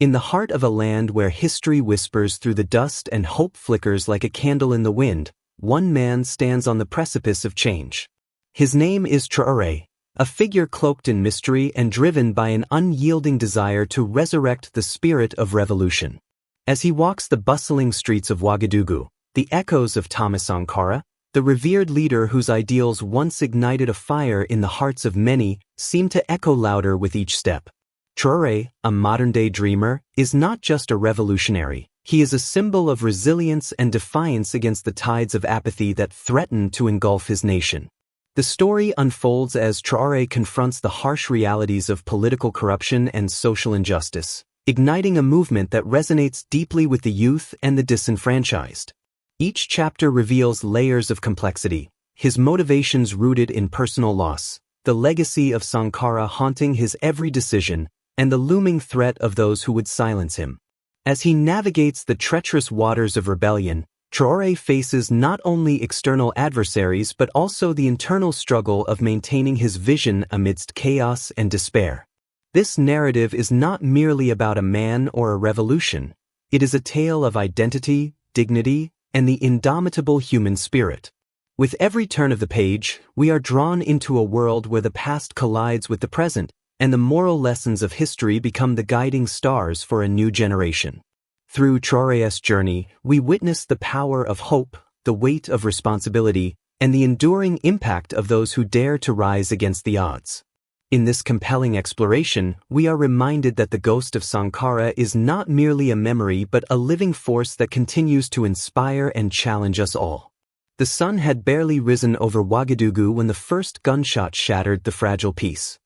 In the heart of a land where history whispers through the dust and hope flickers like a candle in the wind, one man stands on the precipice of change. His name is Traoré, a figure cloaked in mystery and driven by an unyielding desire to resurrect the spirit of revolution. As he walks the bustling streets of Ouagadougou, the echoes of Thomas Sankara, the revered leader whose ideals once ignited a fire in the hearts of many, seem to echo louder with each step. Traoré, a modern-day dreamer, is not just a revolutionary. He is a symbol of resilience and defiance against the tides of apathy that threaten to engulf his nation. The story unfolds as Traoré confronts the harsh realities of political corruption and social injustice, igniting a movement that resonates deeply with the youth and the disenfranchised. Each chapter reveals layers of complexity, his motivations rooted in personal loss, the legacy of Sankara haunting his every decision, and the looming threat of those who would silence him. As he navigates the treacherous waters of rebellion, Traoré faces not only external adversaries but also the internal struggle of maintaining his vision amidst chaos and despair. This narrative is not merely about a man or a revolution. It is a tale of identity, dignity, and the indomitable human spirit. With every turn of the page, we are drawn into a world where the past collides with the present, and the moral lessons of history become the guiding stars for a new generation. Through Traoré's journey, we witness the power of hope, the weight of responsibility, and the enduring impact of those who dare to rise against the odds. In this compelling exploration, we are reminded that the ghost of Sankara is not merely a memory but a living force that continues to inspire and challenge us all. The sun had barely risen over Ouagadougou when the first gunshot shattered the fragile peace.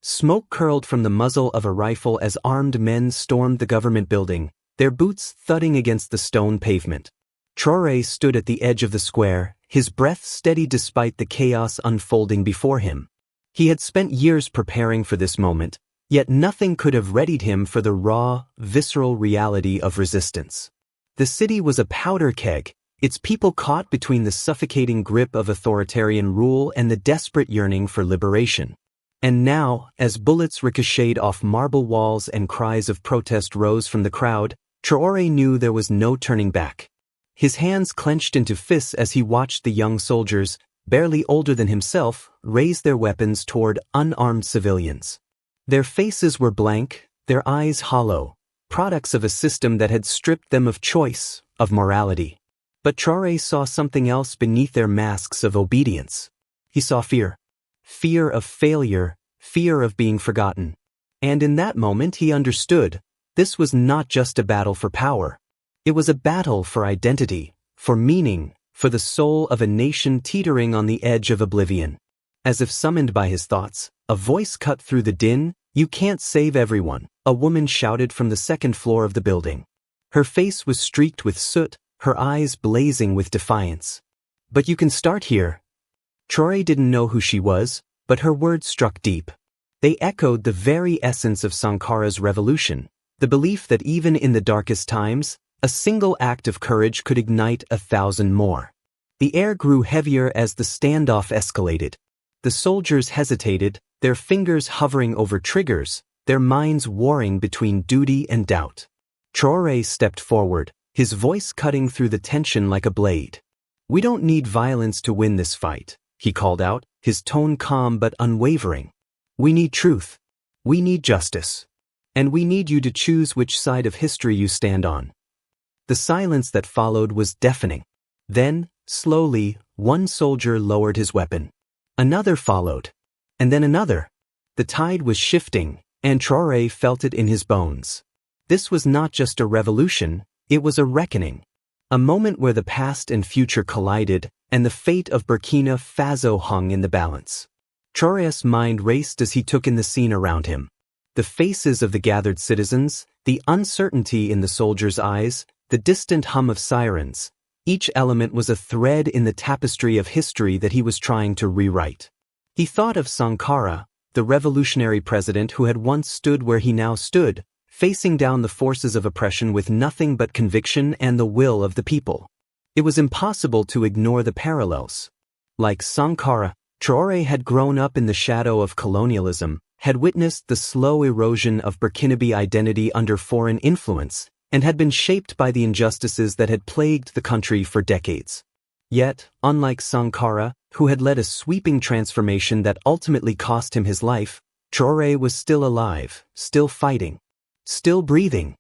Smoke curled from the muzzle of a rifle as armed men stormed the government building, their boots thudding against the stone pavement. Traoré stood at the edge of the square, his breath steady despite the chaos unfolding before him. He had spent years preparing for this moment, yet nothing could have readied him for the raw, visceral reality of resistance. The city was a powder keg, its people caught between the suffocating grip of authoritarian rule and the desperate yearning for liberation. And now, as bullets ricocheted off marble walls and cries of protest rose from the crowd, Traoré knew there was no turning back. His hands clenched into fists as he watched the young soldiers, barely older than himself, raise their weapons toward unarmed civilians. Their faces were blank, their eyes hollow, products of a system that had stripped them of choice, of morality. But Traoré saw something else beneath their masks of obedience. He saw fear. Fear of failure, fear of being forgotten. And in that moment he understood, this was not just a battle for power. It was a battle for identity, for meaning, for the soul of a nation teetering on the edge of oblivion. As if summoned by his thoughts, a voice cut through the din. "You can't save everyone," a woman shouted from the second floor of the building. Her face was streaked with soot, her eyes blazing with defiance. "But you can start here." Traoré didn't know who she was, but her words struck deep. They echoed the very essence of Sankara's revolution, the belief that even in the darkest times, a single act of courage could ignite 1,000 more. The air grew heavier as the standoff escalated. The soldiers hesitated, their fingers hovering over triggers, their minds warring between duty and doubt. Traoré stepped forward, his voice cutting through the tension like a blade. "We don't need violence to win this fight," he called out, his tone calm but unwavering. "We need truth. We need justice. And we need you to choose which side of history you stand on." The silence that followed was deafening. Then, slowly, one soldier lowered his weapon. Another followed. And then another. The tide was shifting, and Traoré felt it in his bones. This was not just a revolution, it was a reckoning. A moment where the past and future collided, and the fate of BurkinaFaso hung in the balance. Traoré's mind raced as he took in the scene around him. The faces of the gathered citizens, the uncertainty in the soldiers' eyes, the distant hum of sirens. Each element was a thread in the tapestry of history that he was trying to rewrite. He thought of Sankara, the revolutionary president who had once stood where he now stood, facing down the forces of oppression with nothing but conviction and the will of the people. It was impossible to ignore the parallels. Like Sankara, Traoré had grown up in the shadow of colonialism, had witnessed the slow erosion of Burkinabe identity under foreign influence, and had been shaped by the injustices that had plagued the country for decades. Yet, unlike Sankara, who had led a sweeping transformation that ultimately cost him his life, Traoré was still alive, still fighting, still breathing.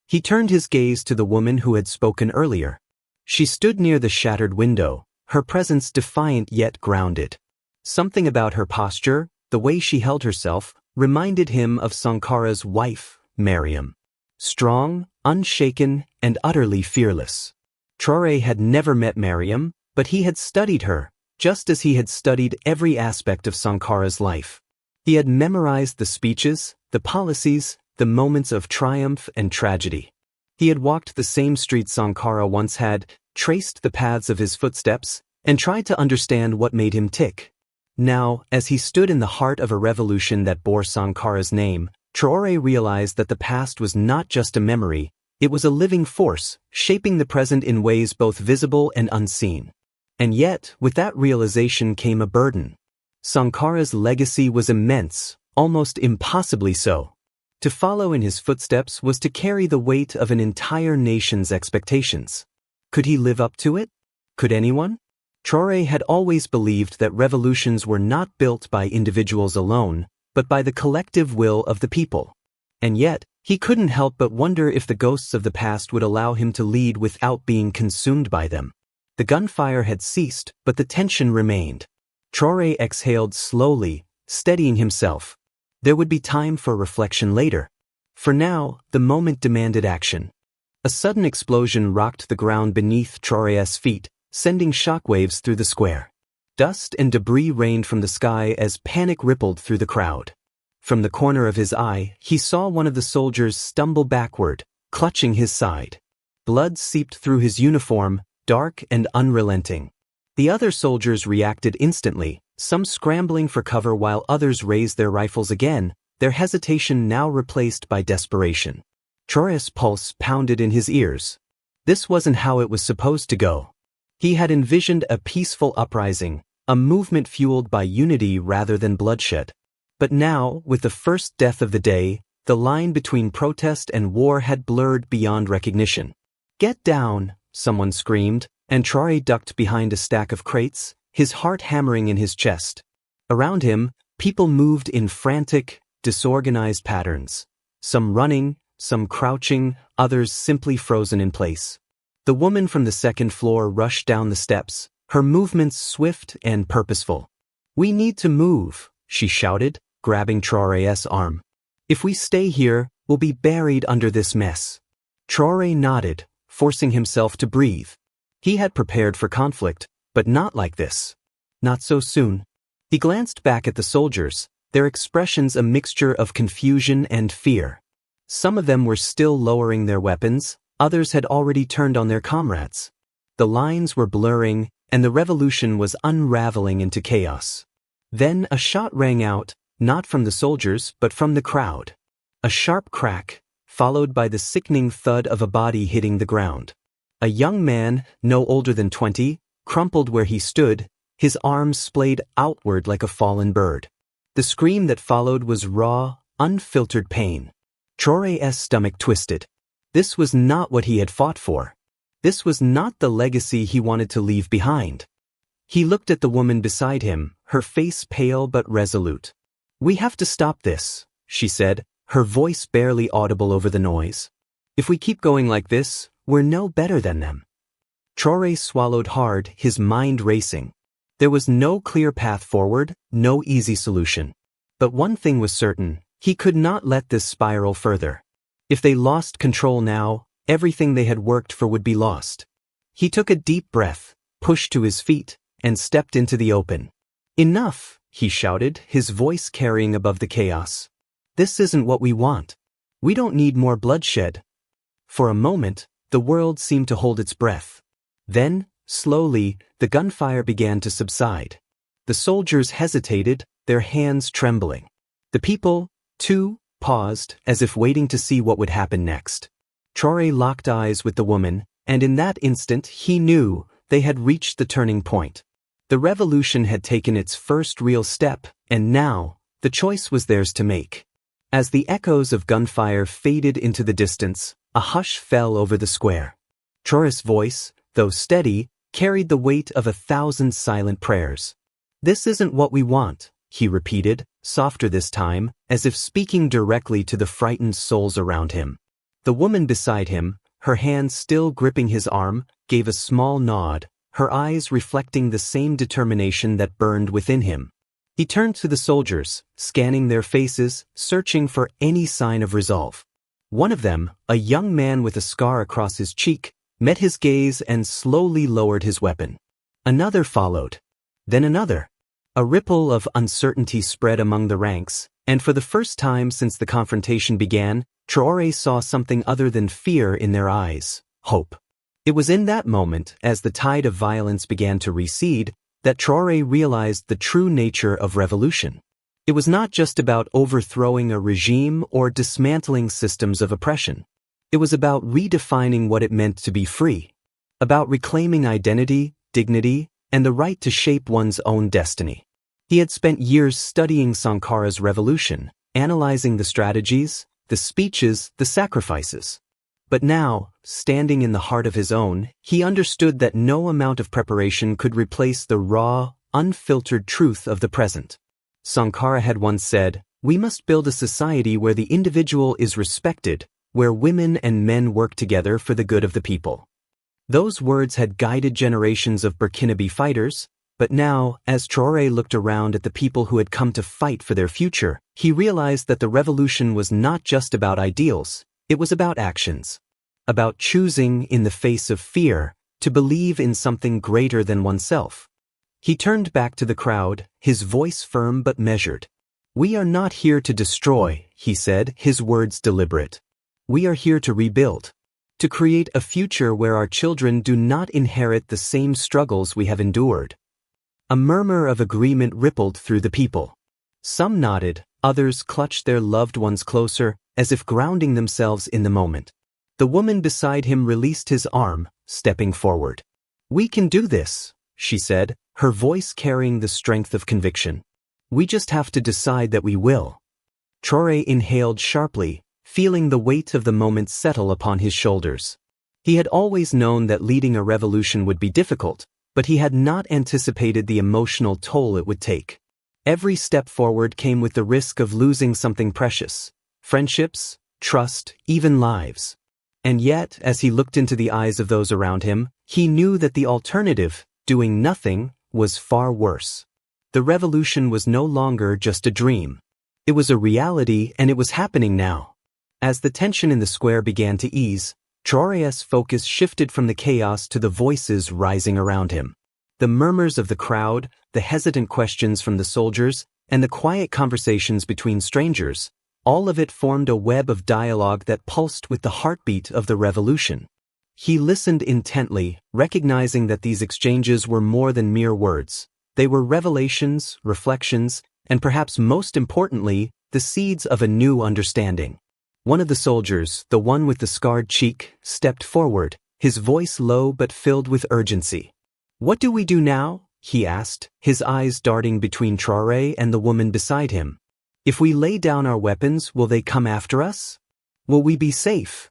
He turned his gaze to the woman who had spoken earlier. She stood near the shattered window, her presence defiant yet grounded. Something about her posture, the way she held herself, reminded him of Sankara's wife, Mariam. Strong, unshaken, and utterly fearless. Traoré had never met Mariam, but he had studied her, just as he had studied every aspect of Sankara's life. He had memorized the speeches, the policies, the moments of triumph and tragedy. He had walked the same streets Sankara once had, traced the paths of his footsteps, and tried to understand what made him tick. Now, as he stood in the heart of a revolution that bore Sankara's name, Traoré realized that the past was not just a memory, it was a living force, shaping the present in ways both visible and unseen. And yet, with that realization came a burden. Sankara's legacy was immense, almost impossibly so. To follow in his footsteps was to carry the weight of an entire nation's expectations. Could he live up to it? Could anyone? Traoré had always believed that revolutions were not built by individuals alone, but by the collective will of the people. And yet, he couldn't help but wonder if the ghosts of the past would allow him to lead without being consumed by them. The gunfire had ceased, but the tension remained. Traoré exhaled slowly, steadying himself. There would be time for reflection later. For now, the moment demanded action. A sudden explosion rocked the ground beneath Traoré's feet, sending shockwaves through the square. Dust and debris rained from the sky as panic rippled through the crowd. From the corner of his eye, he saw one of the soldiers stumble backward, clutching his side. Blood seeped through his uniform, dark and unrelenting. The other soldiers reacted instantly, some scrambling for cover while others raised their rifles again, their hesitation now replaced by desperation. Traoré's pulse pounded in his ears. This wasn't how it was supposed to go. He had envisioned a peaceful uprising, a movement fueled by unity rather than bloodshed. But now, with the first death of the day, the line between protest and war had blurred beyond recognition. "Get down," someone screamed, and Traoré ducked behind a stack of crates, his heart hammering in his chest. Around him, people moved in frantic, disorganized patterns. Some running, some crouching, others simply frozen in place. The woman from the second floor rushed down the steps, her movements swift and purposeful. "We need to move," she shouted, grabbing Traoré's arm. "If we stay here, we'll be buried under this mess." Traoré nodded, forcing himself to breathe. He had prepared for conflict, but not like this. Not so soon. He glanced back at the soldiers, their expressions a mixture of confusion and fear. Some of them were still lowering their weapons, others had already turned on their comrades. The lines were blurring, and the revolution was unraveling into chaos. Then a shot rang out, not from the soldiers but from the crowd. A sharp crack, followed by the sickening thud of a body hitting the ground. A young man, no older than 20, crumpled where he stood, his arms splayed outward like a fallen bird. The scream that followed was raw, unfiltered pain. Traoré's stomach twisted. This was not what he had fought for. This was not the legacy he wanted to leave behind. He looked at the woman beside him, her face pale but resolute. "We have to stop this," she said, her voice barely audible over the noise. "If we keep going like this, we're no better than them." Traoré swallowed hard, his mind racing. There was no clear path forward, no easy solution. But one thing was certain, he could not let this spiral further. If they lost control now, everything they had worked for would be lost. He took a deep breath, pushed to his feet, and stepped into the open. "Enough," he shouted, his voice carrying above the chaos. "This isn't what we want. We don't need more bloodshed." For a moment, the world seemed to hold its breath. Then, slowly, the gunfire began to subside. The soldiers hesitated, their hands trembling. The people, too, paused, as if waiting to see what would happen next. Traoré locked eyes with the woman, and in that instant he knew they had reached the turning point. The revolution had taken its first real step, and now, The choice was theirs to make. As the echoes of gunfire faded into the distance, a hush fell over the square. Traoré's voice, though steady, carried the weight of 1,000 silent prayers. "This isn't what we want," he repeated, softer this time, as if speaking directly to the frightened souls around him. The woman beside him, her hand still gripping his arm, gave a small nod, her eyes reflecting the same determination that burned within him. He turned to the soldiers, scanning their faces, searching for any sign of resolve. One of them, a young man with a scar across his cheek, met his gaze and slowly lowered his weapon. Another followed. Then another. A ripple of uncertainty spread among the ranks, and for the first time since the confrontation began, Traoré saw something other than fear in their eyes: hope. It was in that moment, as the tide of violence began to recede, that Traoré realized the true nature of revolution. It was not just about overthrowing a regime or dismantling systems of oppression. It was about redefining what it meant to be free, about reclaiming identity, dignity, and the right to shape one's own destiny. He had spent years studying Sankara's revolution, analyzing the strategies, the speeches, the sacrifices. But now, standing in the heart of his own, he understood that no amount of preparation could replace the raw, unfiltered truth of the present. Sankara had once said, "We must build a society where the individual is respected, where women and men work together for the good of the people." Those words had guided generations of Burkinabe fighters, but now, as Traoré looked around at the people who had come to fight for their future, he realized that the revolution was not just about ideals, it was about actions. About choosing, in the face of fear, to believe in something greater than oneself. He turned back to the crowd, his voice firm but measured. "We are not here to destroy," he said, his words deliberate. "We are here to rebuild. To create a future where our children do not inherit the same struggles we have endured." A murmur of agreement rippled through the people. Some nodded, others clutched their loved ones closer, as if grounding themselves in the moment. The woman beside him released his arm, stepping forward. "We can do this," she said, her voice carrying the strength of conviction. "We just have to decide that we will." Traoré inhaled sharply, feeling the weight of the moment settle upon his shoulders. He had always known that leading a revolution would be difficult, but he had not anticipated the emotional toll it would take. Every step forward came with the risk of losing something precious: friendships, trust, even lives. And yet, as he looked into the eyes of those around him, he knew that the alternative, doing nothing, was far worse. The revolution was no longer just a dream. It was a reality, and it was happening now. As the tension in the square began to ease, Traoré's focus shifted from the chaos to the voices rising around him. The murmurs of the crowd, the hesitant questions from the soldiers, and the quiet conversations between strangers, all of it formed a web of dialogue that pulsed with the heartbeat of the revolution. He listened intently, recognizing that these exchanges were more than mere words. They were revelations, reflections, and perhaps most importantly, the seeds of a new understanding. One of the soldiers, the one with the scarred cheek, stepped forward, his voice low but filled with urgency. "What do we do now?" he asked, his eyes darting between Traoré and the woman beside him. "If we lay down our weapons, will they come after us? Will we be safe?"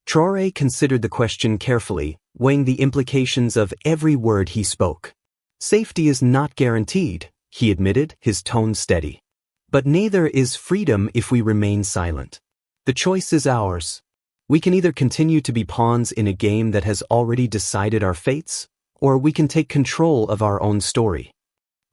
Traoré considered the question carefully, weighing the implications of every word he spoke. "Safety is not guaranteed," he admitted, his tone steady. "But neither is freedom if we remain silent. The choice is ours. We can either continue to be pawns in a game that has already decided our fates, or we can take control of our own story."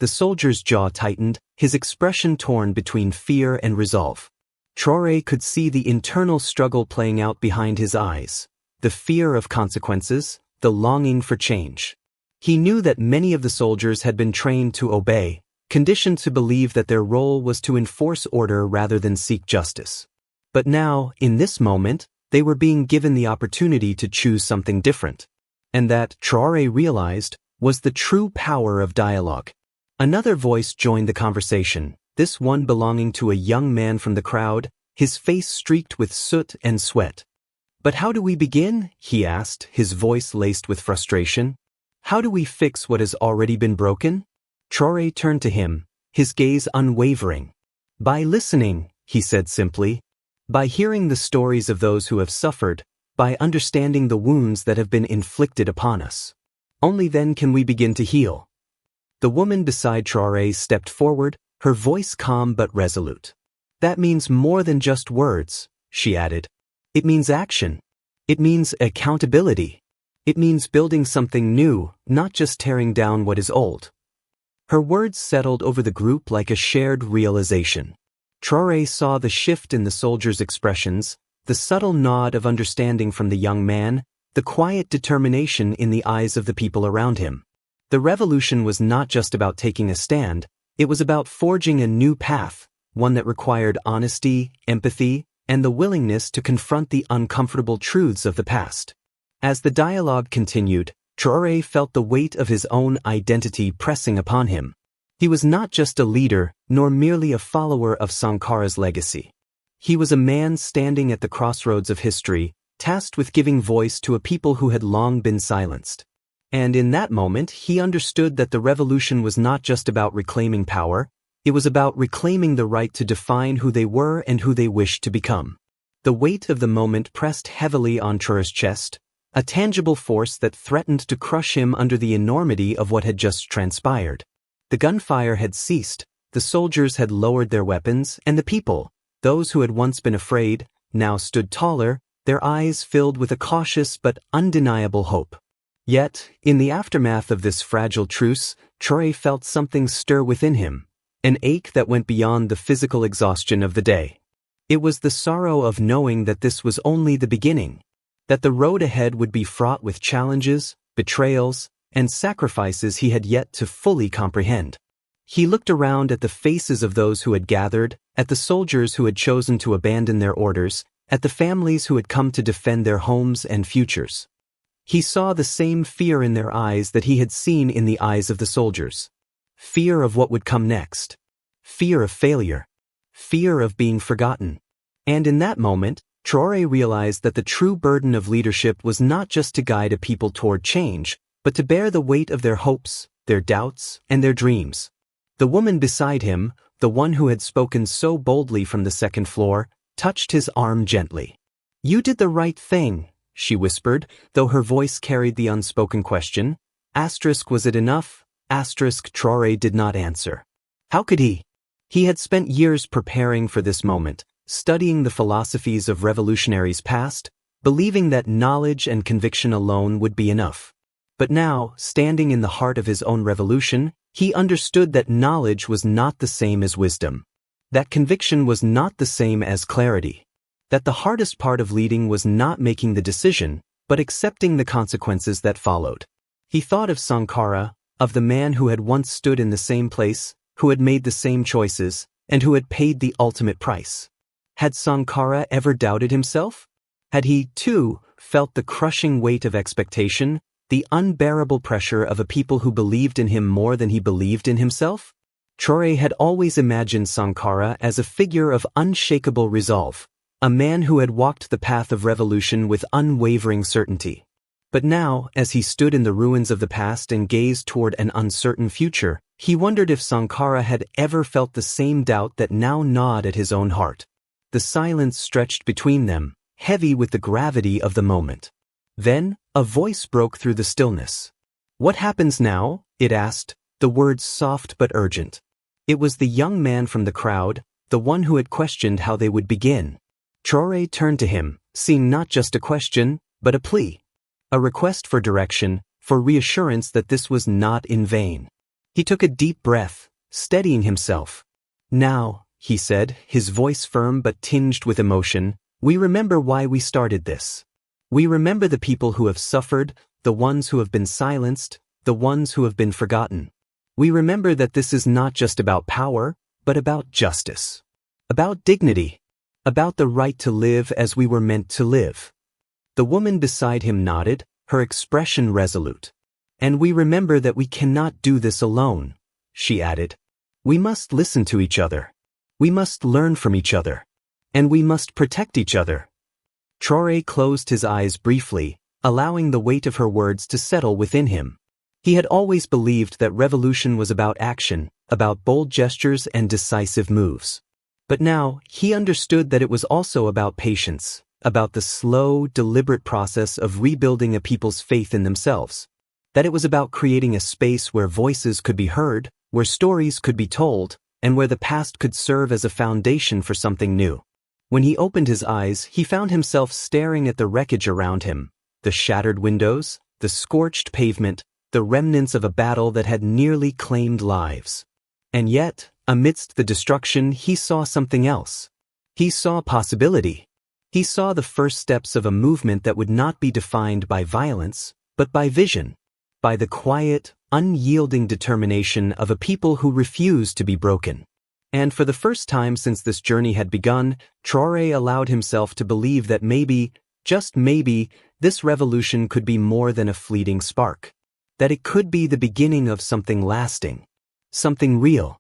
The soldier's jaw tightened, his expression torn between fear and resolve. Traoré could see the internal struggle playing out behind his eyes, the fear of consequences, the longing for change. He knew that many of the soldiers had been trained to obey, conditioned to believe that their role was to enforce order rather than seek justice. But now, in this moment, they were being given the opportunity to choose something different. And that, Traoré realized, was the true power of dialogue. Another voice joined the conversation, this one belonging to a young man from the crowd, his face streaked with soot and sweat. "But how do we begin?" he asked, his voice laced with frustration. "How do we fix what has already been broken?" Traoré turned to him, his gaze unwavering. By listening, he said simply. By hearing the stories of those who have suffered, by understanding the wounds that have been inflicted upon us. Only then can we begin to heal. The woman beside Traoré stepped forward, her voice calm but resolute. That means more than just words, she added. It means action. It means accountability. It means building something new, not just tearing down what is old. Her words settled over the group like a shared realization. Traoré saw the shift in the soldiers' expressions, the subtle nod of understanding from the young man, the quiet determination in the eyes of the people around him. The revolution was not just about taking a stand, it was about forging a new path, one that required honesty, empathy, and the willingness to confront the uncomfortable truths of the past. As the dialogue continued, Traoré felt the weight of his own identity pressing upon him. He was not just a leader, nor merely a follower of Sankara's legacy. He was a man standing at the crossroads of history, tasked with giving voice to a people who had long been silenced. And in that moment, he understood that the revolution was not just about reclaiming power, it was about reclaiming the right to define who they were and who they wished to become. The weight of the moment pressed heavily on Traoré's chest, a tangible force that threatened to crush him under the enormity of what had just transpired. The gunfire had ceased, the soldiers had lowered their weapons, and the people, those who had once been afraid, now stood taller, their eyes filled with a cautious but undeniable hope. Yet, in the aftermath of this fragile truce, Traoré felt something stir within him, an ache that went beyond the physical exhaustion of the day. It was the sorrow of knowing that this was only the beginning, that the road ahead would be fraught with challenges, betrayals, and sacrifices he had yet to fully comprehend. He looked around at the faces of those who had gathered, at the soldiers who had chosen to abandon their orders, at the families who had come to defend their homes and futures. He saw the same fear in their eyes that he had seen in the eyes of the soldiers. Fear of what would come next. Fear of failure. Fear of being forgotten. And in that moment, Traoré realized that the true burden of leadership was not just to guide a people toward change, but to bear the weight of their hopes, their doubts, and their dreams. The woman beside him, the one who had spoken so boldly from the second floor, touched his arm gently. "You did the right thing," she whispered, though her voice carried the unspoken question. Was it enough? Traoré did not answer. How could he? He had spent years preparing for this moment, studying the philosophies of revolutionaries past, believing that knowledge and conviction alone would be enough. But now, standing in the heart of his own revolution, he understood that knowledge was not the same as wisdom. That conviction was not the same as clarity. That the hardest part of leading was not making the decision, but accepting the consequences that followed. He thought of Sankara, of the man who had once stood in the same place, who had made the same choices, and who had paid the ultimate price. Had Sankara ever doubted himself? Had he, too, felt the crushing weight of expectation, the unbearable pressure of a people who believed in him more than he believed in himself? Traoré had always imagined Sankara as a figure of unshakable resolve, a man who had walked the path of revolution with unwavering certainty. But now, as he stood in the ruins of the past and gazed toward an uncertain future, he wondered if Sankara had ever felt the same doubt that now gnawed at his own heart. The silence stretched between them, heavy with the gravity of the moment. Then, a voice broke through the stillness. "What happens now?" it asked, the words soft but urgent. It was the young man from the crowd, the one who had questioned how they would begin. Traoré turned to him, seeing not just a question, but a plea. A request for direction, for reassurance that this was not in vain. He took a deep breath, steadying himself. "Now," he said, his voice firm but tinged with emotion, "we remember why we started this. We remember the people who have suffered, the ones who have been silenced, the ones who have been forgotten. We remember that this is not just about power, but about justice. About dignity. About the right to live as we were meant to live." The woman beside him nodded, her expression resolute. "And we remember that we cannot do this alone," she added. "We must listen to each other. We must learn from each other. And we must protect each other." Traoré closed his eyes briefly, allowing the weight of her words to settle within him. He had always believed that revolution was about action, about bold gestures and decisive moves. But now, he understood that it was also about patience, about the slow, deliberate process of rebuilding a people's faith in themselves. That it was about creating a space where voices could be heard, where stories could be told, and where the past could serve as a foundation for something new. When he opened his eyes, he found himself staring at the wreckage around him, the shattered windows, the scorched pavement, the remnants of a battle that had nearly claimed lives. And yet, amidst the destruction, he saw something else. He saw possibility. He saw the first steps of a movement that would not be defined by violence, but by vision, by the quiet, unyielding determination of a people who refuse to be broken. And for the first time since this journey had begun, Traoré allowed himself to believe that maybe, just maybe, this revolution could be more than a fleeting spark. That it could be the beginning of something lasting, something real.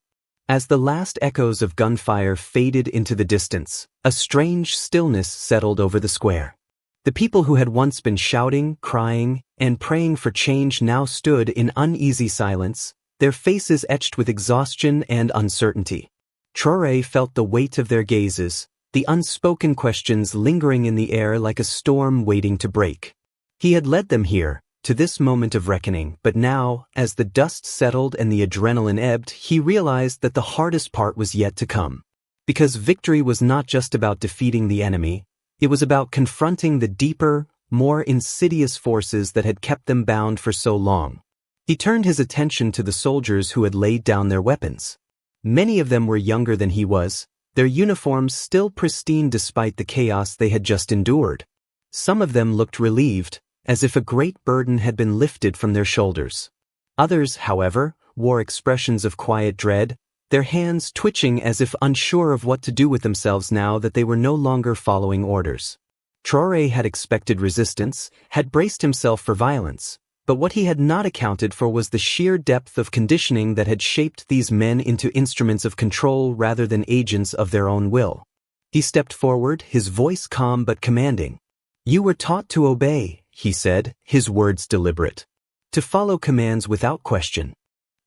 As the last echoes of gunfire faded into the distance, a strange stillness settled over the square. The people who had once been shouting, crying, and praying for change now stood in uneasy silence, their faces etched with exhaustion and uncertainty. Traoré felt the weight of their gazes, the unspoken questions lingering in the air like a storm waiting to break. He had led them here, to this moment of reckoning, but now, as the dust settled and the adrenaline ebbed, he realized that the hardest part was yet to come. Because victory was not just about defeating the enemy, it was about confronting the deeper, more insidious forces that had kept them bound for so long. He turned his attention to the soldiers who had laid down their weapons. Many of them were younger than he was, their uniforms still pristine despite the chaos they had just endured. Some of them looked relieved, as if a great burden had been lifted from their shoulders. Others, however, wore expressions of quiet dread, their hands twitching as if unsure of what to do with themselves now that they were no longer following orders. Traoré had expected resistance, had braced himself for violence, but what he had not accounted for was the sheer depth of conditioning that had shaped these men into instruments of control rather than agents of their own will. He stepped forward, his voice calm but commanding. "You were taught to obey," he said, his words deliberate. "To follow commands without question.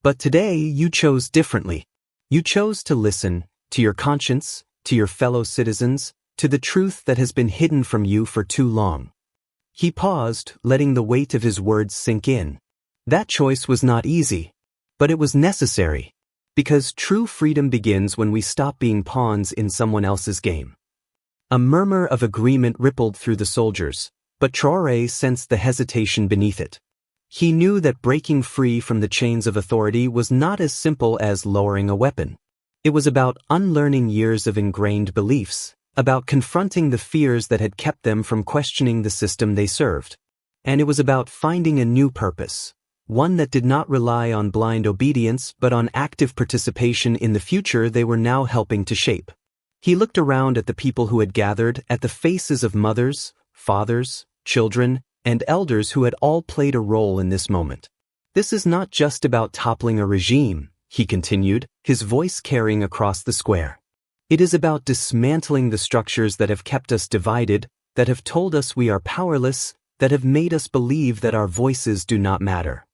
But today you chose differently. You chose to listen, to your conscience, to your fellow citizens, to the truth that has been hidden from you for too long." He paused, letting the weight of his words sink in. That choice was not easy, but it was necessary, because true freedom begins when we stop being pawns in someone else's game. A murmur of agreement rippled through the soldiers, but Traoré sensed the hesitation beneath it. He knew that breaking free from the chains of authority was not as simple as lowering a weapon. It was about unlearning years of ingrained beliefs, about confronting the fears that had kept them from questioning the system they served. And it was about finding a new purpose, one that did not rely on blind obedience but on active participation in the future they were now helping to shape. He looked around at the people who had gathered, at the faces of mothers, fathers, children, and elders who had all played a role in this moment. "This is not just about toppling a regime," he continued, his voice carrying across the square. "It is about dismantling the structures that have kept us divided, that have told us we are powerless, that have made us believe that our voices do not matter."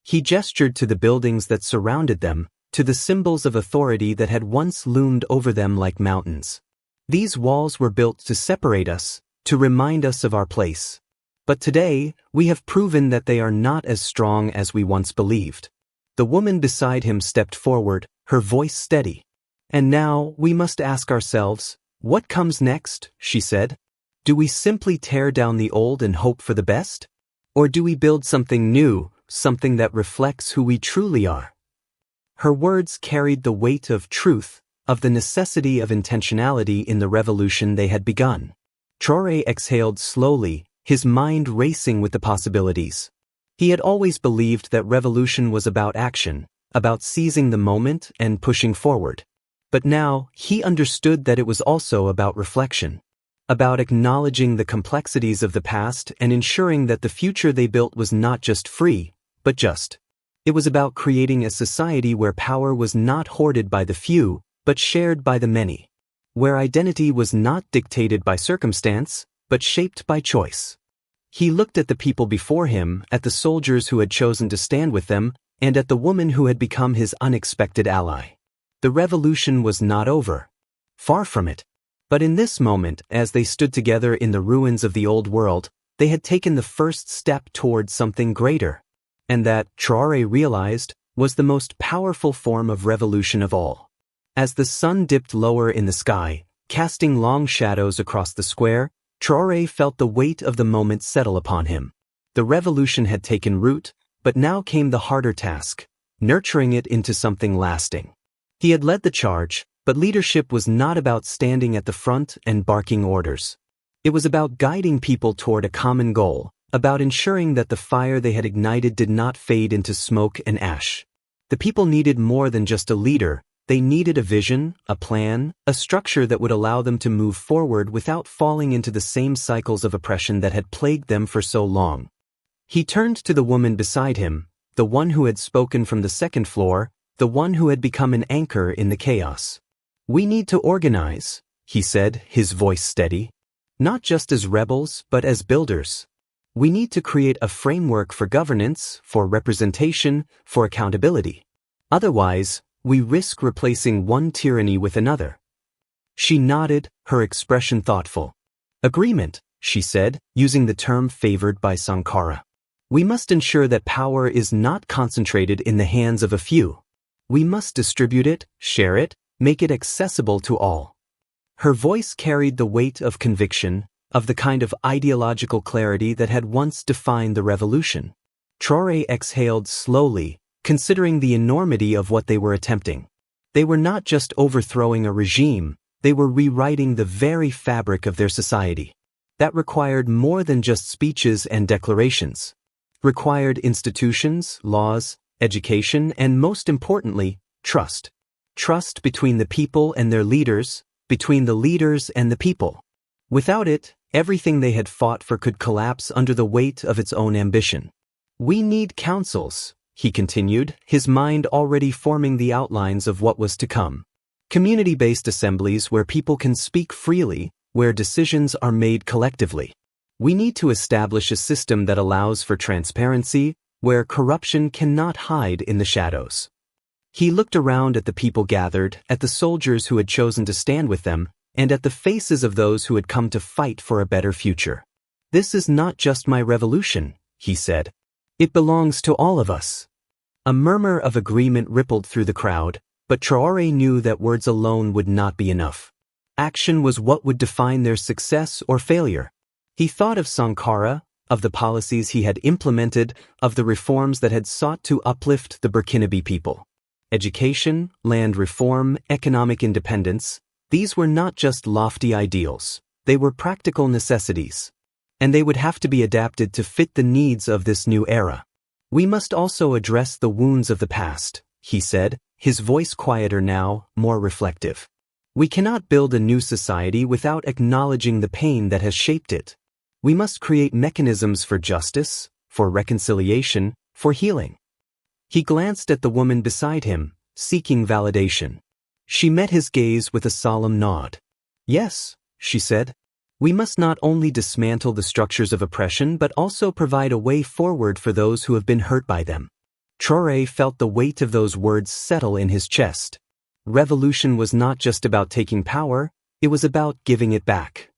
He gestured to the buildings that surrounded them, to the symbols of authority that had once loomed over them like mountains. These walls were built to separate us, to remind us of our place. But today, we have proven that they are not as strong as we once believed. The woman beside him stepped forward, her voice steady. "And now, we must ask ourselves, what comes next?" she said. "Do we simply tear down the old and hope for the best? Or do we build something new, something that reflects who we truly are?" Her words carried the weight of truth, of the necessity of intentionality in the revolution they had begun. Traoré exhaled slowly, his mind racing with the possibilities. He had always believed that revolution was about action, about seizing the moment and pushing forward. But now, he understood that it was also about reflection, about acknowledging the complexities of the past and ensuring that the future they built was not just free, but just. It was about creating a society where power was not hoarded by the few, but shared by the many. Where identity was not dictated by circumstance, but shaped by choice. He looked at the people before him, at the soldiers who had chosen to stand with them, and at the woman who had become his unexpected ally. The revolution was not over. Far from it. But in this moment, as they stood together in the ruins of the old world, they had taken the first step toward something greater. And that, Traoré realized, was the most powerful form of revolution of all. As the sun dipped lower in the sky, casting long shadows across the square, Traoré felt the weight of the moment settle upon him. The revolution had taken root, but now came the harder task, nurturing it into something lasting. He had led the charge, but leadership was not about standing at the front and barking orders. It was about guiding people toward a common goal, about ensuring that the fire they had ignited did not fade into smoke and ash. The people needed more than just a leader. They needed a vision, a plan, a structure that would allow them to move forward without falling into the same cycles of oppression that had plagued them for so long. He turned to the woman beside him, the one who had spoken from the second floor, the one who had become an anchor in the chaos. "We need to organize," he said, his voice steady. "Not just as rebels, but as builders. We need to create a framework for governance, for representation, for accountability. Otherwise, we risk replacing one tyranny with another." She nodded, her expression thoughtful. "Agreement," she said, using the term favored by Sankara. "We must ensure that power is not concentrated in the hands of a few. We must distribute it, share it, make it accessible to all." Her voice carried the weight of conviction, of the kind of ideological clarity that had once defined the revolution. Traoré exhaled slowly, considering the enormity of what they were attempting. They were not just overthrowing a regime, they were rewriting the very fabric of their society. That required more than just speeches and declarations. Required institutions, laws, education, and most importantly, trust. Trust between the people and their leaders, between the leaders and the people. Without it, everything they had fought for could collapse under the weight of its own ambition. "We need councils," he continued, his mind already forming the outlines of what was to come. "Community-based assemblies where people can speak freely, where decisions are made collectively. We need to establish a system that allows for transparency, where corruption cannot hide in the shadows." He looked around at the people gathered, at the soldiers who had chosen to stand with them, and at the faces of those who had come to fight for a better future. "This is not just my revolution," he said. "It belongs to all of us." A murmur of agreement rippled through the crowd, but Traoré knew that words alone would not be enough. Action was what would define their success or failure. He thought of Sankara, of the policies he had implemented, of the reforms that had sought to uplift the Burkinabe people. Education, land reform, economic independence, these were not just lofty ideals, they were practical necessities. And they would have to be adapted to fit the needs of this new era. "We must also address the wounds of the past," he said, his voice quieter now, more reflective. "We cannot build a new society without acknowledging the pain that has shaped it. We must create mechanisms for justice, for reconciliation, for healing." He glanced at the woman beside him, seeking validation. She met his gaze with a solemn nod. "Yes," she said. "We must not only dismantle the structures of oppression but also provide a way forward for those who have been hurt by them." Traoré felt the weight of those words settle in his chest. Revolution was not just about taking power, it was about giving it back.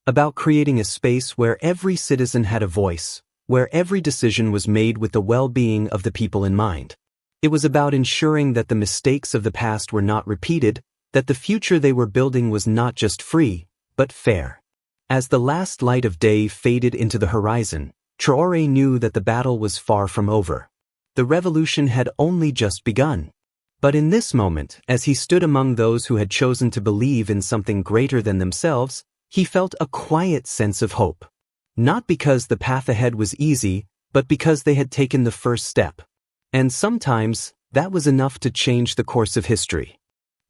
About creating a space where every citizen had a voice, where every decision was made with the well-being of the people in mind. It was about ensuring that the mistakes of the past were not repeated, that the future they were building was not just free, but fair. As the last light of day faded into the horizon, Traoré knew that the battle was far from over. The revolution had only just begun. But in this moment, as he stood among those who had chosen to believe in something greater than themselves, he felt a quiet sense of hope. Not because the path ahead was easy, but because they had taken the first step. And sometimes, that was enough to change the course of history.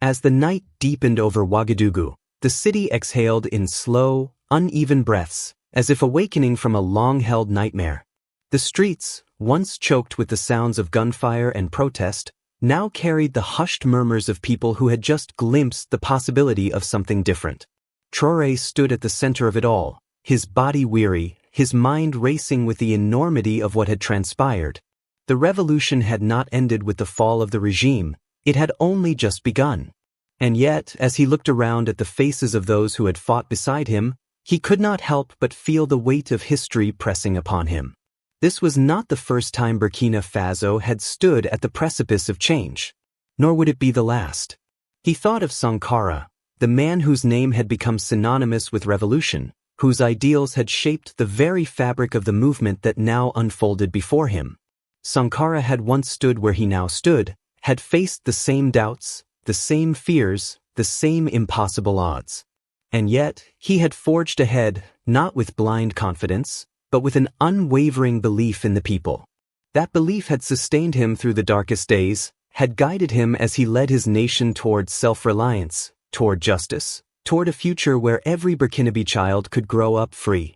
As the night deepened over Ouagadougou, the city exhaled in slow, uneven breaths, as if awakening from a long-held nightmare. The streets, once choked with the sounds of gunfire and protest, now carried the hushed murmurs of people who had just glimpsed the possibility of something different. Traoré stood at the center of it all, his body weary, his mind racing with the enormity of what had transpired. The revolution had not ended with the fall of the regime, it had only just begun. And yet, as he looked around at the faces of those who had fought beside him, he could not help but feel the weight of history pressing upon him. This was not the first time Burkina Faso had stood at the precipice of change, nor would it be the last. He thought of Sankara, the man whose name had become synonymous with revolution, whose ideals had shaped the very fabric of the movement that now unfolded before him. Sankara had once stood where he now stood, had faced the same doubts, the same fears, the same impossible odds. And yet, he had forged ahead, not with blind confidence, but with an unwavering belief in the people. That belief had sustained him through the darkest days, had guided him as he led his nation toward self-reliance, toward justice, toward a future where every Burkinabe child could grow up free.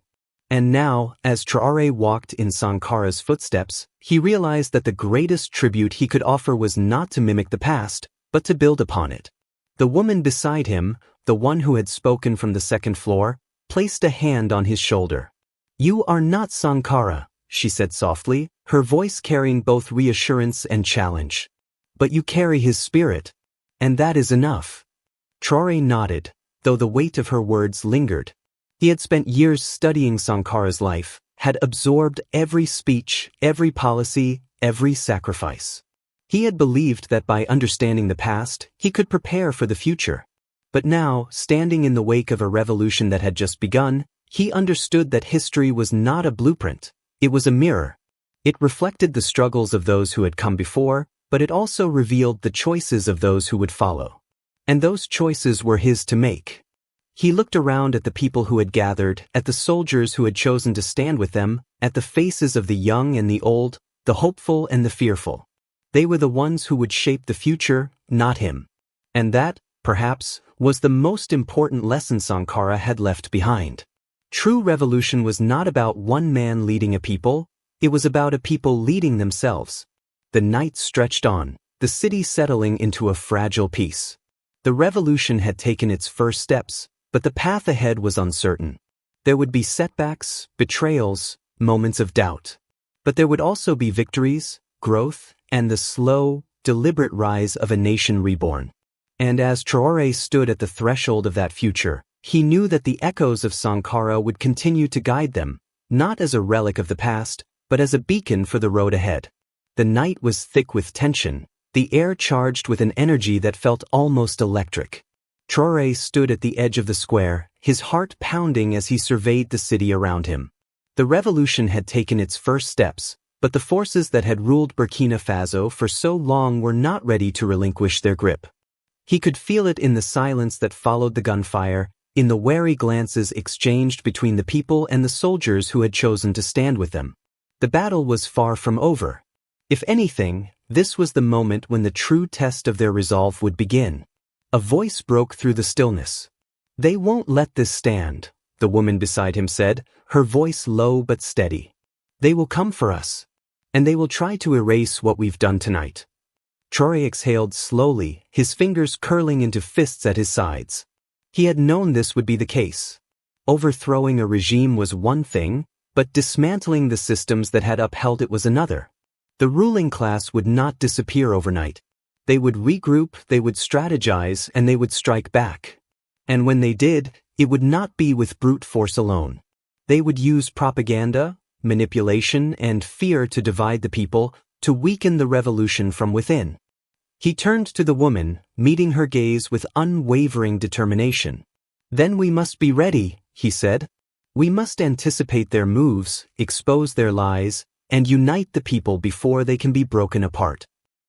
And now, as Traoré walked in Sankara's footsteps, he realized that the greatest tribute he could offer was not to mimic the past, but to build upon it. The woman beside him, the one who had spoken from the second floor, placed a hand on his shoulder. "You are not Sankara," she said softly, her voice carrying both reassurance and challenge. "But you carry his spirit, and that is enough." Traoré nodded, though the weight of her words lingered. He had spent years studying Sankara's life, had absorbed every speech, every policy, every sacrifice. He had believed that by understanding the past, he could prepare for the future. But now, standing in the wake of a revolution that had just begun, he understood that history was not a blueprint, it was a mirror. It reflected the struggles of those who had come before, but it also revealed the choices of those who would follow. And those choices were his to make. He looked around at the people who had gathered, at the soldiers who had chosen to stand with them, at the faces of the young and the old, the hopeful and the fearful. They were the ones who would shape the future, not him. And that, perhaps, was the most important lesson Sankara had left behind. True revolution was not about one man leading a people, it was about a people leading themselves. The night stretched on, the city settling into a fragile peace. The revolution had taken its first steps, but the path ahead was uncertain. There would be setbacks, betrayals, moments of doubt. But there would also be victories, growth, and the slow, deliberate rise of a nation reborn. And as Traoré stood at the threshold of that future, he knew that the echoes of Sankara would continue to guide them, not as a relic of the past, but as a beacon for the road ahead. The night was thick with tension, the air charged with an energy that felt almost electric. Traoré stood at the edge of the square, his heart pounding as he surveyed the city around him. The revolution had taken its first steps, but the forces that had ruled Burkina Faso for so long were not ready to relinquish their grip. He could feel it in the silence that followed the gunfire, in the wary glances exchanged between the people and the soldiers who had chosen to stand with them. The battle was far from over. If anything, this was the moment when the true test of their resolve would begin. A voice broke through the stillness. "They won't let this stand," the woman beside him said, her voice low but steady. "They will come for us. And they will try to erase what we've done tonight." Traoré exhaled slowly, his fingers curling into fists at his sides. He had known this would be the case. Overthrowing a regime was one thing, but dismantling the systems that had upheld it was another. The ruling class would not disappear overnight. They would regroup, they would strategize, and they would strike back. And when they did, it would not be with brute force alone. They would use propaganda, manipulation, and fear to divide the people, to weaken the revolution from within. He turned to the woman, meeting her gaze with unwavering determination. "Then we must be ready," he said. "We must anticipate their moves, expose their lies, and unite the people before they can be broken apart."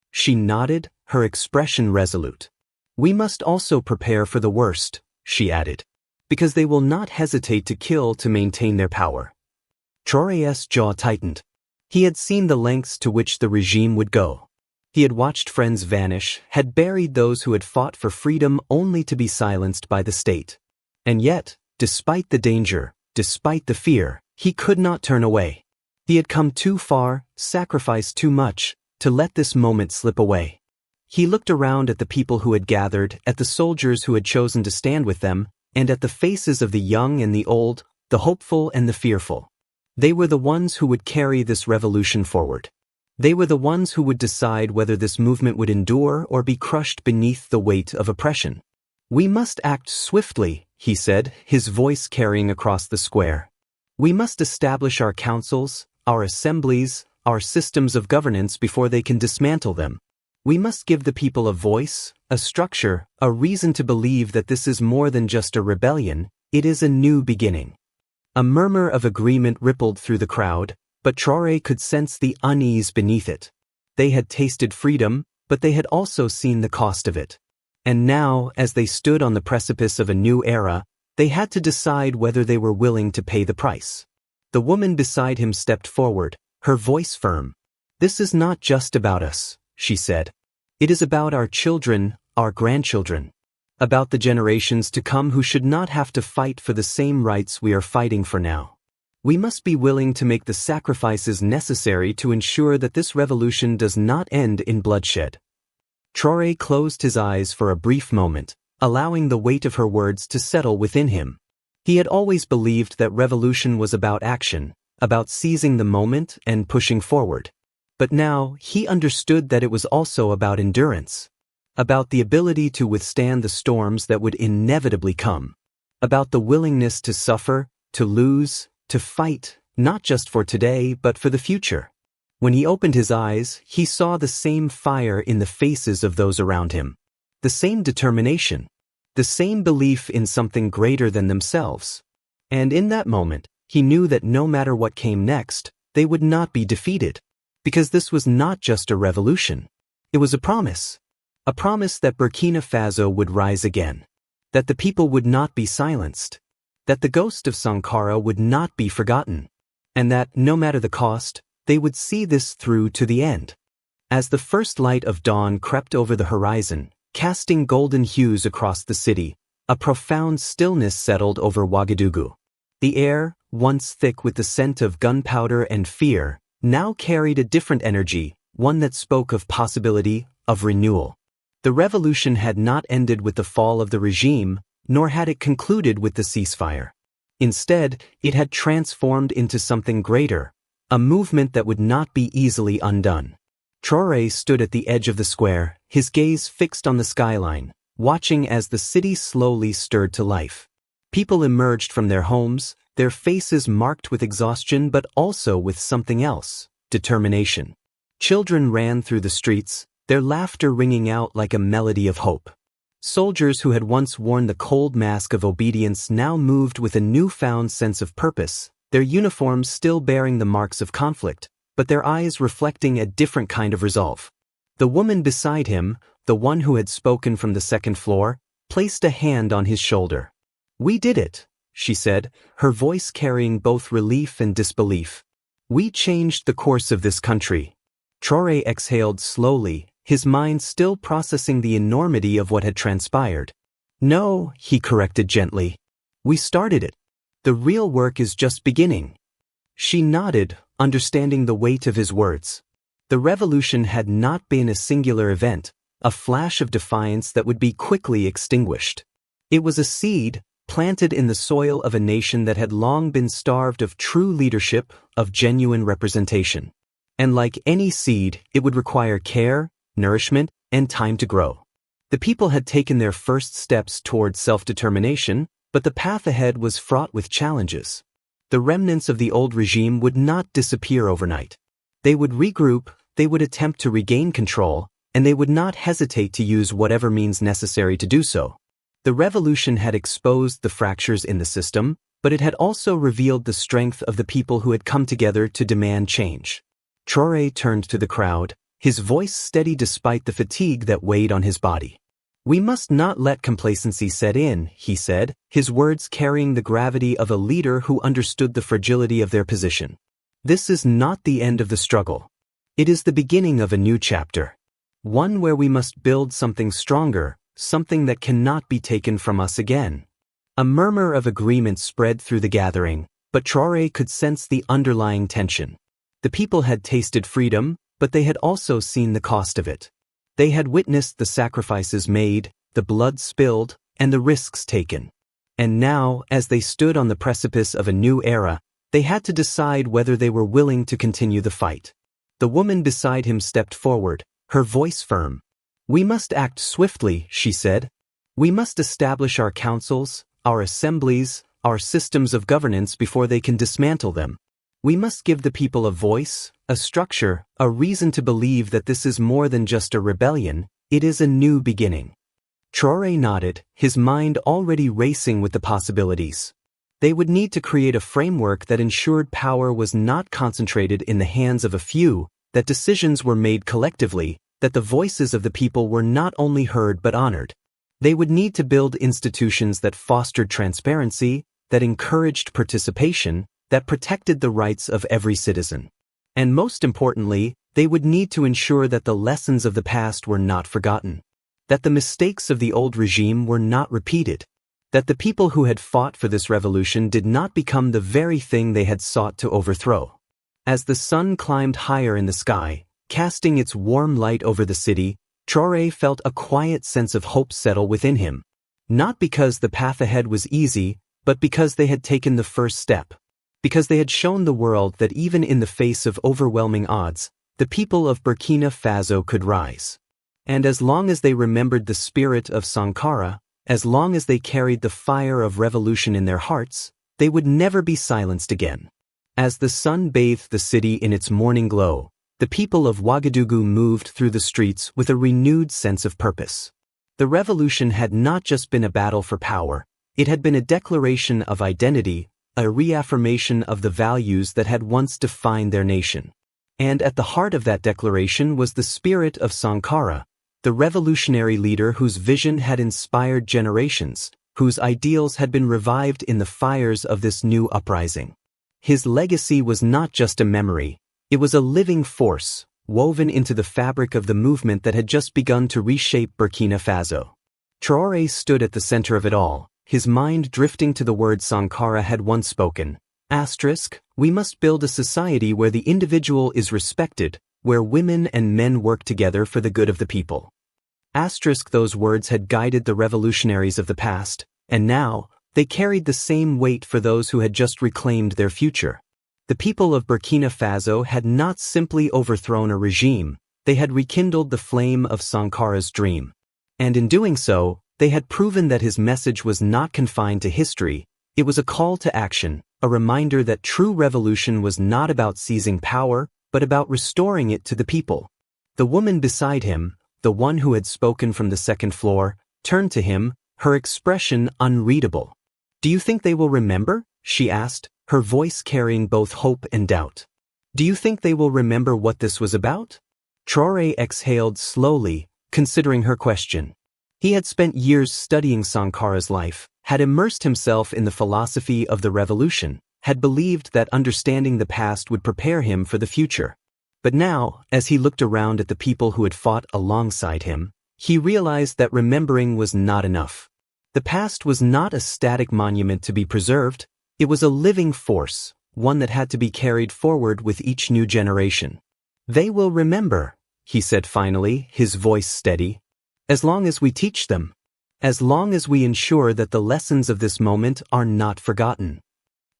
She nodded, her expression resolute. "We must also prepare for the worst," she added, "because they will not hesitate to kill to maintain their power." Traoré's jaw tightened. He had seen the lengths to which the regime would go. He had watched friends vanish, had buried those who had fought for freedom only to be silenced by the state. And yet, despite the danger, despite the fear, he could not turn away. He had come too far, sacrificed too much, to let this moment slip away. He looked around at the people who had gathered, at the soldiers who had chosen to stand with them, and at the faces of the young and the old, the hopeful and the fearful. They were the ones who would carry this revolution forward. They were the ones who would decide whether this movement would endure or be crushed beneath the weight of oppression. "We must act swiftly," he said, his voice carrying across the square. "We must establish our councils, our assemblies, our systems of governance before they can dismantle them. We must give the people a voice, a structure, a reason to believe that this is more than just a rebellion, it is a new beginning." A murmur of agreement rippled through the crowd, but Traoré could sense the unease beneath it. They had tasted freedom, but they had also seen the cost of it. And now, as they stood on the precipice of a new era, they had to decide whether they were willing to pay the price. The woman beside him stepped forward, her voice firm. "This is not just about us," she said. "It is about our children, our grandchildren. About the generations to come who should not have to fight for the same rights we are fighting for now. We must be willing to make the sacrifices necessary to ensure that this revolution does not end in bloodshed." Traoré closed his eyes for a brief moment, allowing the weight of her words to settle within him. He had always believed that revolution was about action, about seizing the moment and pushing forward. But now, he understood that it was also about endurance. About the ability to withstand the storms that would inevitably come. About the willingness to suffer, to lose, to fight, not just for today but for the future. When he opened his eyes, he saw the same fire in the faces of those around him. The same determination. The same belief in something greater than themselves. And in that moment, he knew that no matter what came next, they would not be defeated. Because this was not just a revolution. It was a promise. A promise that BurkinaFaso would rise again. That the people would not be silenced. That the ghost of Sankara would not be forgotten. And that, no matter the cost, they would see this through to the end. As the first light of dawn crept over the horizon, casting golden hues across the city, a profound stillness settled over Ouagadougou. The air, once thick with the scent of gunpowder and fear, now carried a different energy, one that spoke of possibility, of renewal. The revolution had not ended with the fall of the regime, nor had it concluded with the ceasefire. Instead, it had transformed into something greater, a movement that would not be easily undone. Traoré stood at the edge of the square, his gaze fixed on the skyline, watching as the city slowly stirred to life. People emerged from their homes, their faces marked with exhaustion but also with something else, determination. Children ran through the streets, their laughter ringing out like a melody of hope. Soldiers who had once worn the cold mask of obedience now moved with a newfound sense of purpose, their uniforms still bearing the marks of conflict, but their eyes reflecting a different kind of resolve. The woman beside him, the one who had spoken from the second floor, placed a hand on his shoulder. "We did it," she said, her voice carrying both relief and disbelief. "We changed the course of this country." Traoré exhaled slowly, his mind still processing the enormity of what had transpired. "No," he corrected gently. "We started it. The real work is just beginning." She nodded, understanding the weight of his words. The revolution had not been a singular event, a flash of defiance that would be quickly extinguished. It was a seed, planted in the soil of a nation that had long been starved of true leadership, of genuine representation. And like any seed, it would require care, nourishment, and time to grow. The people had taken their first steps toward self-determination, but the path ahead was fraught with challenges. The remnants of the old regime would not disappear overnight. They would regroup, they would attempt to regain control, and they would not hesitate to use whatever means necessary to do so. The revolution had exposed the fractures in the system, but it had also revealed the strength of the people who had come together to demand change. Traoré turned to the crowd, his voice steady despite the fatigue that weighed on his body. "We must not let complacency set in," he said, his words carrying the gravity of a leader who understood the fragility of their position. "This is not the end of the struggle. It is the beginning of a new chapter. One where we must build something stronger, something that cannot be taken from us again." A murmur of agreement spread through the gathering, but Traoré could sense the underlying tension. The people had tasted freedom, but they had also seen the cost of it. They had witnessed the sacrifices made, the blood spilled, and the risks taken. And now, as they stood on the precipice of a new era, they had to decide whether they were willing to continue the fight. The woman beside him stepped forward, her voice firm. "We must act swiftly," she said. "We must establish our councils, our assemblies, our systems of governance before they can dismantle them. We must give the people a voice, a structure, a reason to believe that this is more than just a rebellion, it is a new beginning." Traoré nodded, his mind already racing with the possibilities. They would need to create a framework that ensured power was not concentrated in the hands of a few, that decisions were made collectively, that the voices of the people were not only heard but honored. They would need to build institutions that fostered transparency, that encouraged participation, that protected the rights of every citizen. And most importantly, they would need to ensure that the lessons of the past were not forgotten, that the mistakes of the old regime were not repeated, that the people who had fought for this revolution did not become the very thing they had sought to overthrow. As the sun climbed higher in the sky, casting its warm light over the city, Traoré felt a quiet sense of hope settle within him. Not because the path ahead was easy, but because they had taken the first step. Because they had shown the world that even in the face of overwhelming odds, the people of Burkina Faso could rise. And as long as they remembered the spirit of Sankara, as long as they carried the fire of revolution in their hearts, they would never be silenced again. As the sun bathed the city in its morning glow, the people of Ouagadougou moved through the streets with a renewed sense of purpose. The revolution had not just been a battle for power, it had been a declaration of identity, a reaffirmation of the values that had once defined their nation. And at the heart of that declaration was the spirit of Sankara, the revolutionary leader whose vision had inspired generations, whose ideals had been revived in the fires of this new uprising. His legacy was not just a memory, it was a living force, woven into the fabric of the movement that had just begun to reshape Burkina Faso. Traoré stood at the center of it all, his mind drifting to the words Sankara had once spoken. "We must build a society where the individual is respected, where women and men work together for the good of the people." Those words had guided the revolutionaries of the past, and now, they carried the same weight for those who had just reclaimed their future. The people of Burkina Faso had not simply overthrown a regime, they had rekindled the flame of Sankara's dream. And in doing so, they had proven that his message was not confined to history, it was a call to action, a reminder that true revolution was not about seizing power, but about restoring it to the people. The woman beside him, the one who had spoken from the second floor, turned to him, her expression unreadable. "Do you think they will remember?" she asked, her voice carrying both hope and doubt. "Do you think they will remember what this was about?" Traoré exhaled slowly, considering her question. He had spent years studying Sankara's life, had immersed himself in the philosophy of the revolution, had believed that understanding the past would prepare him for the future. But now, as he looked around at the people who had fought alongside him, he realized that remembering was not enough. The past was not a static monument to be preserved, it was a living force, one that had to be carried forward with each new generation. "They will remember," he said finally, his voice steady. "As long as we teach them. As long as we ensure that the lessons of this moment are not forgotten."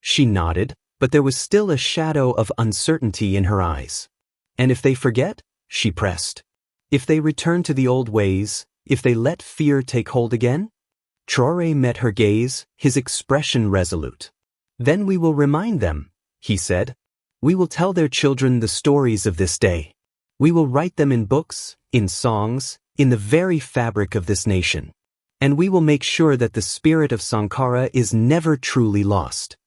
She nodded, but there was still a shadow of uncertainty in her eyes. "And if they forget?" she pressed. "If they return to the old ways, if they let fear take hold again?" Traoré met her gaze, his expression resolute. "Then we will remind them," he said. "We will tell their children the stories of this day. We will write them in books, in songs, in the very fabric of this nation. And we will make sure that the spirit of Sankara is never truly lost."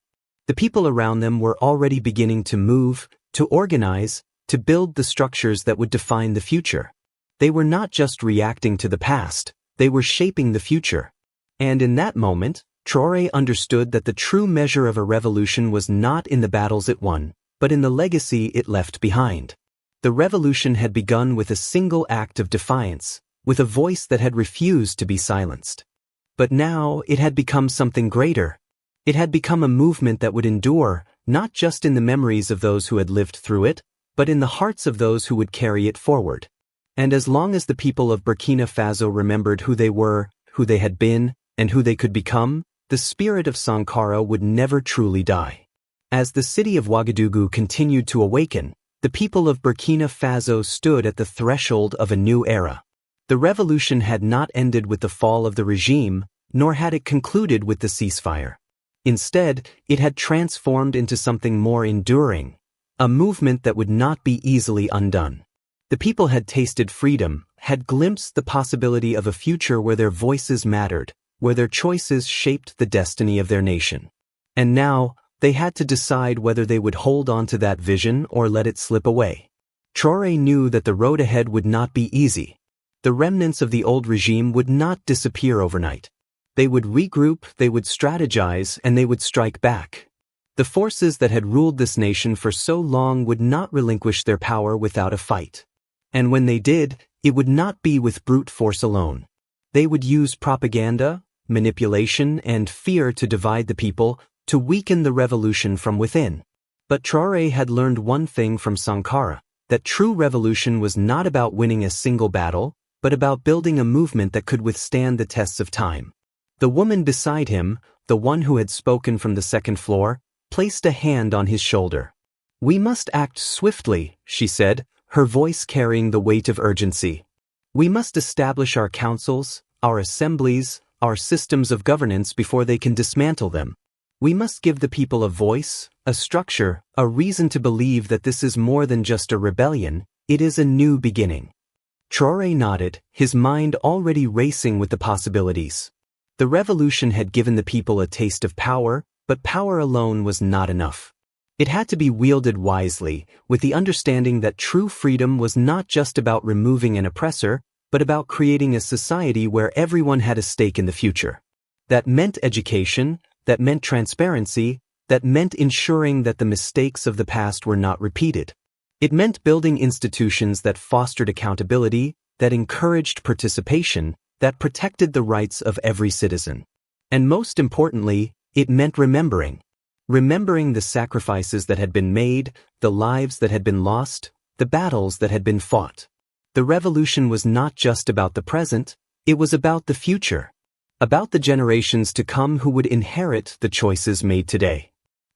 The people around them were already beginning to move, to organize, to build the structures that would define the future. They were not just reacting to the past, they were shaping the future. And in that moment, Traoré understood that the true measure of a revolution was not in the battles it won, but in the legacy it left behind. The revolution had begun with a single act of defiance, with a voice that had refused to be silenced. But now it had become something greater. It had become a movement that would endure, not just in the memories of those who had lived through it, but in the hearts of those who would carry it forward. And as long as the people of Burkina Faso remembered who they were, who they had been, and who they could become, the spirit of Sankara would never truly die. As the city of Ouagadougou continued to awaken, The people of Burkina Faso stood at the threshold of a new era. The revolution had not ended with the fall of the regime, nor had it concluded with the ceasefire. Instead, it had transformed into something more enduring, a movement that would not be easily undone. The people had tasted freedom, had glimpsed the possibility of a future where their voices mattered, where their choices shaped the destiny of their nation. And now, they had to decide whether they would hold on to that vision or let it slip away. Traoré knew that the road ahead would not be easy. The remnants of the old regime would not disappear overnight. They would regroup, they would strategize, and they would strike back. The forces that had ruled this nation for so long would not relinquish their power without a fight. And when they did, it would not be with brute force alone. They would use propaganda, manipulation, and fear to divide the people, to weaken the revolution from within. But Traoré had learned one thing from Sankara, that true revolution was not about winning a single battle, but about building a movement that could withstand the tests of time. The woman beside him, the one who had spoken from the second floor, placed a hand on his shoulder. "We must act swiftly," she said, her voice carrying the weight of urgency. "We must establish our councils, our assemblies, our systems of governance before they can dismantle them. We must give the people a voice, a structure, a reason to believe that this is more than just a rebellion, it is a new beginning." Traoré nodded, his mind already racing with the possibilities. The revolution had given the people a taste of power, but power alone was not enough. It had to be wielded wisely, with the understanding that true freedom was not just about removing an oppressor, but about creating a society where everyone had a stake in the future. That meant education, that meant transparency, that meant ensuring that the mistakes of the past were not repeated. It meant building institutions that fostered accountability, that encouraged participation, that protected the rights of every citizen. And most importantly, it meant remembering the sacrifices that had been made, the lives that had been lost, the battles that had been fought. The revolution was not just about the present, it was about the future, about the generations to come who would inherit the choices made today.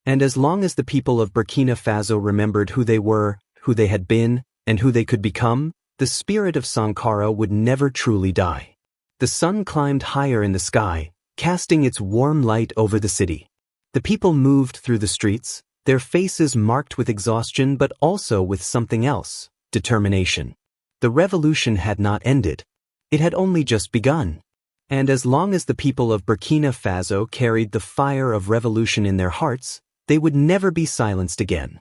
And as long as the people of Burkina Faso remembered who they were, who they had been, and who they could become, the spirit of Sankara would never truly die. The sun climbed higher in the sky, casting its warm light over the city. The people moved through the streets, their faces marked with exhaustion but also with something else, determination. The revolution had not ended. It had only just begun. And as long as the people of Burkina Faso carried the fire of revolution in their hearts, they would never be silenced again.